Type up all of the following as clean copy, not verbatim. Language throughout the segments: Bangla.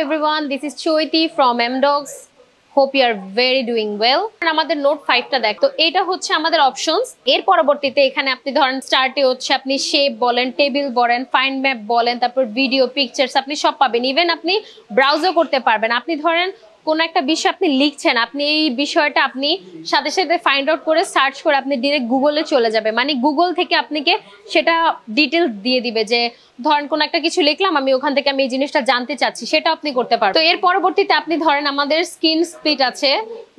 everyone, this is Choiti from MDogs. Hope you are very doing well. আমাদের নোট 5 টা দেখ, তো এটা হচ্ছে আমাদের অপশনস। এর পরবর্তীতে এখানে আপনি ধরেন স্টার্টে হচ্ছে আপনি শেপ বলেন, টেবিল বলেন, ফাইন্ড ম্যাপ বলেন, তারপর ভিডিও, পিকচার্স আপনি সব পাবেন। ইভেন আপনি ব্রাউজও করতে পারবেন। আপনি ধরেন কোন একটা বিষয় আপনি লিখছেন, আপনি এই বিষয়টা আপনি সাথে সাথে ফাইন্ড আউট করে সার্চ করে আপনি ডিরেক্ট গুগলে চলে যাবে, মানে গুগল থেকে আপনাকে সেটা ডিটেলস দিয়ে দিবে যে ধরেন কোন একটা কিছু লিখলাম আমি, ওখান থেকে আমি এই জিনিসটা জানতে চাচ্ছি, সেটা আপনি করতে পারবেন। তো এর পরবর্তীতে আপনি ধরেন আমাদের স্ক্রিন স্প্লিট আছে,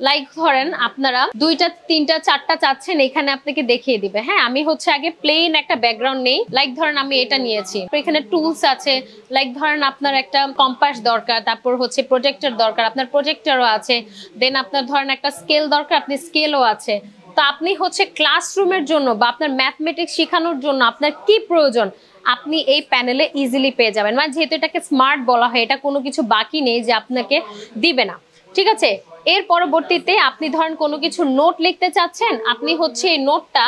লাইক ধরেন আপনারা 2টা 3টা 4টা চাচ্ছেন, এখানে আপনাকে দেখিয়ে দিবে। হ্যাঁ, আমি হচ্ছে আগে প্লেন একটা ব্যাকগ্রাউন্ড নেই, লাইক ধরেন আমি এটা নিয়েছি। তো এখানে টুলস আছে, লাইক ধরেন আপনার একটা কম্পাস দরকার, তারপর হচ্ছে প্রজেক্টর দরকার, আপনার প্রজেক্টরও আছে, দেন আপনার ধরেন একটা স্কেল দরকার, আপনি স্কেলও আছে। তো আপনি হচ্ছে ক্লাসরুমের জন্য বা আপনার ম্যাথমেটিক্স শেখানোর জন্য আপনার কি প্রয়োজন আপনি এই প্যানেলে ইজিলি পেয়ে যাবেন। মানে যেহেতু এটাকে স্মার্ট বলা হয়, এটা কোনো কিছু বাকি নেই যে আপনাকে দিবে না, ঠিক আছে। এর পরবর্তীতে আপনি ধরেন কোনো কিছু নোট লিখতে চাচ্ছেন, আপনি হচ্ছে এই নোটটা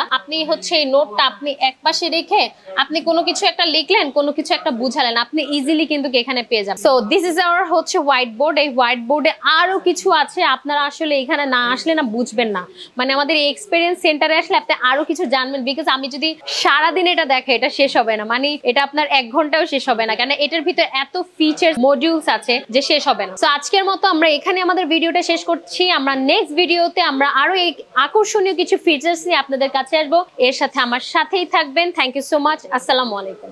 আপনি একপাশে রেখে আপনি কোনো কিছু একটা লিখলেন, কোনো কিছু একটা বুঝালেন, আপনি ইজিলি কিন্তু এখানে পেয়ে যাবেন। সো দিস ইজ আওয়ার হচ্ছে হোয়াইট বোর্ড। এই হোয়াইট বোর্ডে আরো কিছু আছে, আপনারা আসলে এখানে না আসলে না বুঝবেন না। মানে আমাদের এই এক্সপেরিয়েন্স সেন্টারে আসলে আপনি আরো কিছু জানবেন, বিকজ আমি যদি সারাদিন এটা দেখে এটা শেষ হবে না, মানে এটা আপনার 1 ঘন্টাও শেষ হবে না, কারণ এটার ভিতরে এত ফিচার্স মডিউলস আছে যে শেষ হবে না। সো আজকের মতো আমরা এখানে আমাদের ভিডিওটা শেষ করছি। আমরা নেক্সট ভিডিওতে আমরা আরো এই আকর্ষণীয় কিছু ফিচার্স নিয়ে আপনাদের কাছে আসবো। এর সাথে আমার সাথেই থাকবেন। Thank you so much. আসসালামু আলাইকুম।